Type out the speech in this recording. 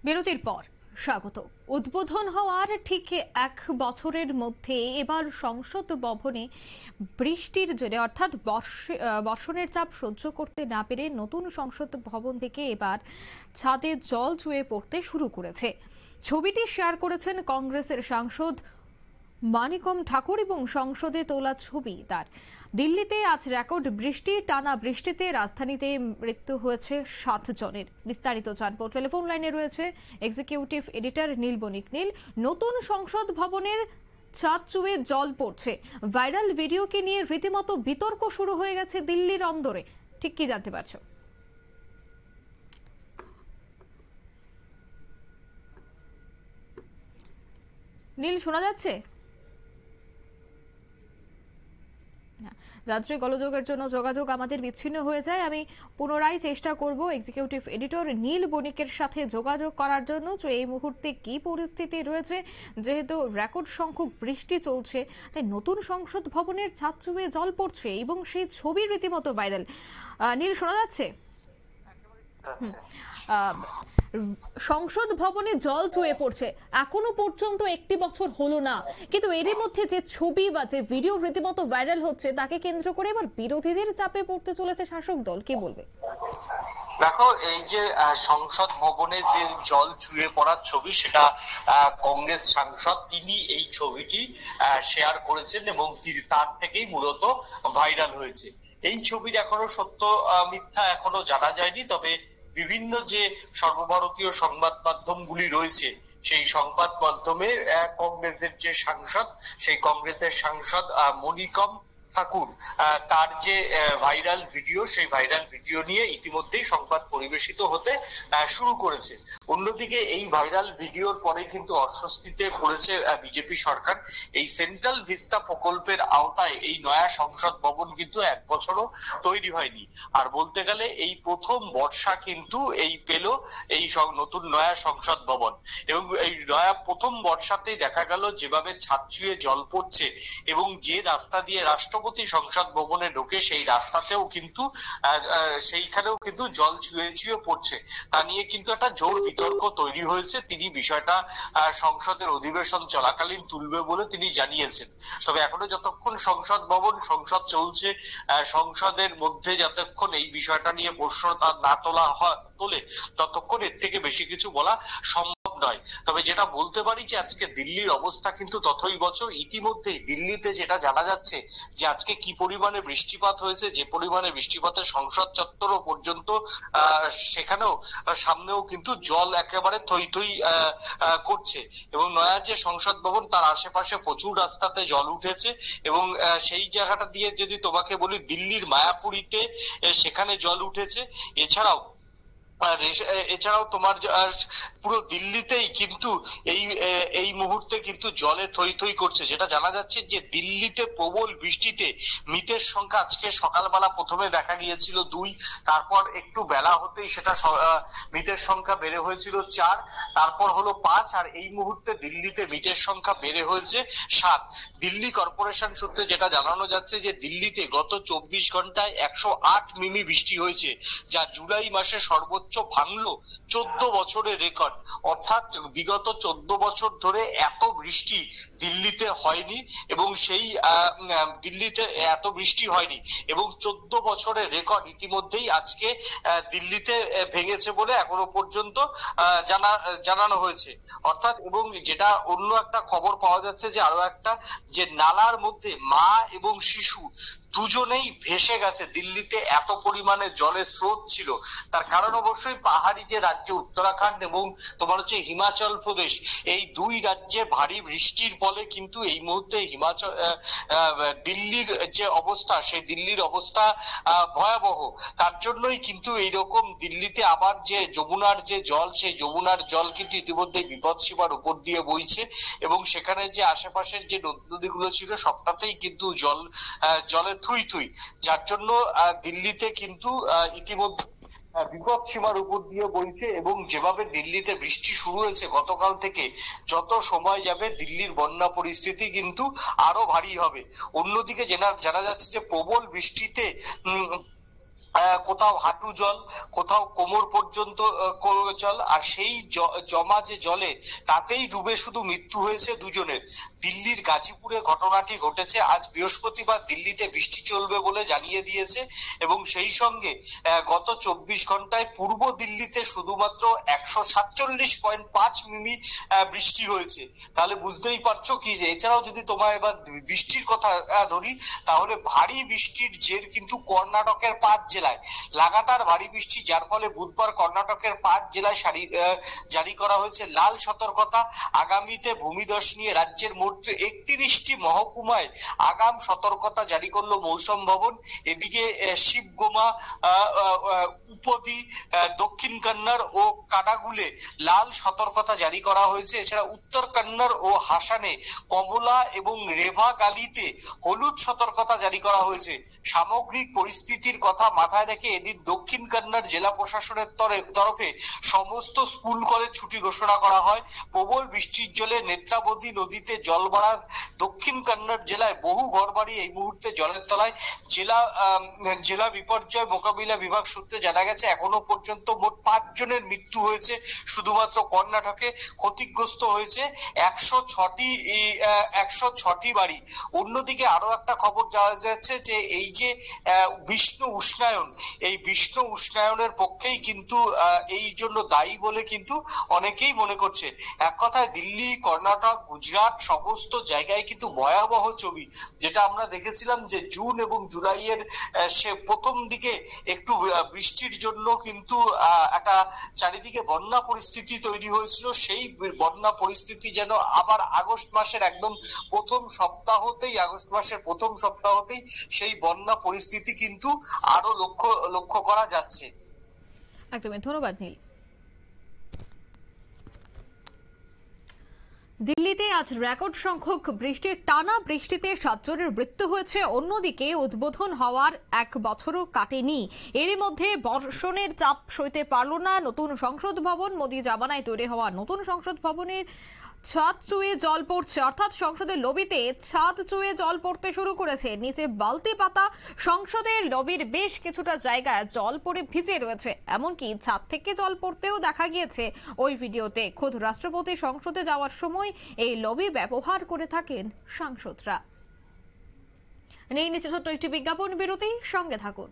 বিরতির পর স্বাগত। উদ্বোধন হওয়ার ঠিক 1 বছরের মধ্যে এবার সংসদ ভবনে বৃষ্টির জেরে অর্থাৎ বর্ষণের চাপ সহ্য করতে না পেরে নতুন সংসদ ভবন থেকে এবার ছাদে জল চুয়ে পড়তে শুরু করেছে। ছবিটি শেয়ার করেছেন কংগ্রেসের সাংসদ মানিকম ঠাকুর এবং সংসদে তোলা ছবি তার। দিল্লিতে আজ রেকর্ড বৃষ্টি, টানা বৃষ্টিতে রাজধানীতে মৃত্যু হয়েছে 7 জনের। বিস্তারিত জানবো, টেলিফোন লাইনে রয়েছে এক্সিকিউটিভ এডিটর নীল বণিক। নীল, নতুন সংসদ ভবনের ছাদ চুয়ে জল পড়ছে, ভাইরাল ভিডিওকে নিয়ে রীতিমতো বিতর্ক শুরু হয়ে গেছে দিল্লির অন্দরে, ঠিক কি জানতে পারছো? নীল, শোনা যাচ্ছে? যাত্রী গোলযোগের জন্য যোগাযোগ আমাদের বিচ্ছিন্ন হয়ে যায়। আমি পুনরায় চেষ্টা করব এক্সিকিউটিভ এডিটর নীল বণিকের সাথে যোগাযোগ করার জন্য যে এই মুহূর্তে কি পরিস্থিতি রয়েছে। যেহেতু রেকর্ড সংখ্যক বৃষ্টি চলছে, তাই নতুন সংসদ ভবনের ছাদ চুয়ে জল পড়ছে এবং সেই ছবি রীতিমতো ভাইরাল। নীল, শোনা যাচ্ছে? সংসদ ভবনে জল চুয়ে পড়ছে, এখনো পর্যন্ত 1 বছর হলো না, কিন্তু এরই মধ্যে যে ছবি বা যে ভিডিও রীতিমতো ভাইরাল হচ্ছে তাকে কেন্দ্র করে এবার বিরোধীদের চাপে পড়তে চলেছে শাসক দল, কি বলবে? দেখো, এই যে সংসদ ভবনে যে জল চুয়ে পড়ার ছবি, সেটা কংগ্রেস সাংসদ তিনি এই ছবিটি শেয়ার করেছেন এবং তার থেকেই মূলত ভাইরাল হয়েছে। এই ছবির এখনো সত্য মিথ্যা এখনো জানা যায়নি, তবে বিভিন্ন যে সর্বভারতীয় সংবাদ মাধ্যমগুলি রয়েছে সেই সংবাদ মাধ্যমে কংগ্রেসের যে সাংসদ, সেই কংগ্রেসের সাংসদ মনিকম ঠাকুর, তার যে ভাইরাল ভিডিও, সেই ভাইরাল ভিডিও নিয়ে ইতিমধ্যেই সংবাদ পরিবেশিত হতে শুরু করেছে। অন্যদিকে এই ভাইরাল ভিডিওর পরে কিন্তু অস্বস্তিতে পড়েছে বিজেপি সরকার। এই সেন্ট্রাল ভিস্তা প্রকল্পের আওতায় এই নয়া সংসদ ভবন কিন্তু 1 বছরও তৈরি হয়নি, আর বলতে গেলে এই প্রথম বর্ষা কিন্তু এই পেল এই নতুন নয়া সংসদ ভবন। এবং এই নয়া প্রথম বর্ষাতেই দেখা গেল যেভাবে ছাদ চুয়ে জল পড়ছে, এবং যে রাস্তা দিয়ে রাষ্ট্রপতি সংসদ ভবনে ঢোকে সেই রাস্তাতেও কিন্তু সেইখানেও কিন্তু জল চুয়ে চুয়ে পড়ছে। তা নিয়ে কিন্তু একটা জোর বিতর্ক তৈরি হয়েছে। তিনি বিষয়টা সংসদের অধিবেশন চলাকালীন তুলবে বলে তিনি জানিয়েছেন। তবে এখনো যতক্ষণ সংসদ ভবন সংসদ চলছে, সংসদের মধ্যে যতক্ষণ এই বিষয়টা নিয়ে প্রশ্ন না তোলে ততক্ষণ এর থেকে বেশি কিছু বলা সম্ভব নয়। তবে যেটা বলতে পারি যে আজকে দিল্লির অবস্থা কিন্তু তথৈবচ। ইতিমধ্যেই দিল্লিতে যেটা জানা যাচ্ছে যে আজকে কি পরিমাণে বৃষ্টিপাত হয়েছে, যে পরিমাণে বৃষ্টিপাতের সংসদ চত্বরও পর্যন্ত সেখানেও সামনেও কিন্তু জল একেবারে থই থই করছে। এবং নয়া যে সংসদ ভবন তার আশেপাশে প্রচুর রাস্তাতে জল উঠেছে, এবং সেই জায়গাটা দিয়ে যদি তোমাকে বলি দিল্লির মায়াপুরীতে সেখানে জল উঠেছে। এছাড়াও তোমার পুরো দিল্লিতেই কিন্তু এই মুহূর্তে কিন্তু জলে থই থই করছে। যেটা জানা যাচ্ছে যে দিল্লিতে প্রবল বৃষ্টিতে মৃতের সংখ্যা আজকে সকালবেলা প্রথমে দেখা গিয়েছিল 2, তারপর একটু বেলা হতেই সেটা মৃতের সংখ্যা বেড়ে হয়েছিল 4, তারপর হলো 5, আর এই মুহূর্তে দিল্লিতে মৃতের সংখ্যা বেড়ে হয়েছে 7। দিল্লি কর্পোরেশন সূত্রে যেটা জানানো যাচ্ছে যে দিল্লিতে গত 24 ঘন্টায় 108 মিমি বৃষ্টি হয়েছে, যা জুলাই মাসে সর্বোচ্চ ভাঙলো 14 বছরের রেকর্ড। অর্থাৎ বিগত 14 বছর ধরে এত বৃষ্টি দিল্লিতে হয়নি, এবং সেই দিল্লিতে এত বৃষ্টি হয়নি এবং 14 বছরের রেকর্ড ইতিমধ্যেই আজকে দিল্লিতে ভেঙেছে বলে এখনো পর্যন্ত জানানো হয়েছে। অর্থাৎ এবং যেটা অন্য একটা খবর পাওয়া যাচ্ছে যে আরো একটা, যে নালার মধ্যে মা এবং শিশু দুজনেই ভেসে গেছে। দিল্লিতে এত পরিমাণে জলের স্রোত ছিল, তার কারণ অবশ্যই পাহাড়ি যে রাজ্য উত্তরাখণ্ড এবং তোমার হচ্ছে হিমাচল প্রদেশ, এই 2 রাজ্যে ভারী বৃষ্টির ফলে কিন্তু এই মুহূর্তে দিল্লির যে অবস্থা, সেই দিল্লির অবস্থা ভয়াবহ। তার জন্যই কিন্তু এইরকম দিল্লিতে আবার যে যমুনার যে জল, সেই যমুনার জল কিন্তু ইতিমধ্যে বিপদসীমার উপর দিয়ে বইছে, এবং সেখানে যে আশেপাশের যে নদীগুলো ছিল সবটাতেই কিন্তু জলে থুই থুই, যার জন্য দিল্লিতে কিন্তু ইতিমধ্যে বিপদ সীমার উপর দিয়ে বইছে। এবং যেভাবে দিল্লিতে বৃষ্টি শুরু হয়েছে গতকাল থেকে, যত সময় যাবে দিল্লির বন্যা পরিস্থিতি কিন্তু আরো ভারী হবে। অন্যদিকে জানা যাচ্ছে যে প্রবল বৃষ্টিতে কোথাও হাঁটু জল, কোথাও কোমর পর্যন্ত জল, আর সেই জমা যে জলে তাতেই ডুবে শুধু মৃত্যু হয়েছে দুজনের। দিল্লির গাজীপুরে ঘটনাটি ঘটেছে। আজ বৃহস্পতিবার দিল্লিতে বৃষ্টি চলবে বলে জানিয়ে দিয়েছে এবং সেই সঙ্গে গত 24 ঘন্টায় পূর্ব দিল্লিতে শুধুমাত্র 147.5 মিমি বৃষ্টি হয়েছে। তাহলে বুঝতেই পারছো কি যে এছাড়াও যদি তোমার এবার বৃষ্টির কথা ধরি, তাহলে ভারী বৃষ্টির জের কিন্তু কর্ণাটকের 5 জেলায় লাগাতার ভারী বৃষ্টি, যার ফলে বুধবার কর্ণাটকের 5 জেলায় জারি করা হয়েছে লাল সতর্কতা। আগামীতে ভূমিধস নিয়ে রাজ্যের মোট 31টি মহকুমায় আগাম সতর্কতা জারি করলো মৌসুম ভবন। এদিকে শিবগোমা, উপদি, দক্ষিণ কন্নড় ও কাডাগুলে লাল সতর্কতা জারি করা হয়েছে। এছাড়া উত্তর কন্নড় ও হাসানে, কমলা এবং রেভাগালিতে হলুদ সতর্কতা জারি করা হয়েছে। সামগ্রিক পরিস্থিতির কথা মাথায় রেখে এদিন দক্ষিণ কন্নড় জেলা প্রশাসনের তরফে সমস্ত স্কুল কলেজ ছুটি ঘোষণা করা হয়। প্রবল বৃষ্টির জলে নেত্রাবতী নদীতে জল বাড়া দক্ষিণ কন্নড় জেলায় বহু ঘরবাড়ি এই মুহূর্তে জলের তলায়। জেলা বিপর্যয় মোকাবিলা বিভাগ সূত্রে জানা গেছে এখনো পর্যন্ত মোট 5 জনের মৃত্যু হয়েছে শুধুমাত্র কর্ণাটকে। ক্ষতিগ্রস্ত হয়েছে 106টি বাড়ি। অন্যদিকে আরো একটা খবর জানা যাচ্ছে যে এই যে বিষ্ণু উষ্ণায়ন, এই বিষ্ণু উষ্ণায়নের পক্ষেই কিন্তু এই জন্য দায়ী বলে কিন্তু অনেকেই মনে করছে। এক কথায় দিল্লি, কর্ণাটক, গুজরাট সমস্ত জায়গায় কিন্তু ভয়াবহ ছবি, যেটা আমরা দেখেছিলাম যে জুন এবং জুলাইয়ের সে প্রথম দিকে একটু বৃষ্টির জন্য কিন্তু একটা চারিদিকে বন্যা পরিস্থিতি তৈরি হয়েছিল। সেই বন্যা পরিস্থিতি যেন আবার আগস্ট মাসের প্রথম সপ্তাহতেই সেই বন্যা পরিস্থিতি কিন্তু আরো লক্ষ্য করা যাচ্ছে। একদমই ধন্যবাদ নীল। দিল্লিতে আজ রেকর্ড সংখ্যক বৃষ্টির টানা বৃষ্টিতে 7 জনের মৃত্যু হয়েছে। অন্যদিকে উদ্বোধন হওয়ার 1 বছরও কাটেনি, এরই মধ্যে বর্ষণের চাপ সইতে পারল না নতুন সংসদ ভবন। মোদী জামানায় তৈরি হওয়া নতুন সংসদ ভবনের ছাদ চুয়ে জল পড়ছে, অর্থাৎ সংসদের লবিতে ছাদ চুয়ে জল পড়তে শুরু করেছে। নিচে বালতি পাতা সংসদের লবির বেশ কিছুটা জায়গায় জল পড়ে ভিজে রয়েছে, এমনকি ছাদ থেকে জল পড়তেও দেখা গিয়েছে ওই ভিডিওতে। খোদ রাষ্ট্রপতি সংসদে যাওয়ার সময় এই লবি ব্যবহার করে থাকেন সাংসদরা। নিয়ে নিচ্ছে ছোট্ট একটি বিজ্ঞাপন বিরতি, সঙ্গে থাকুন।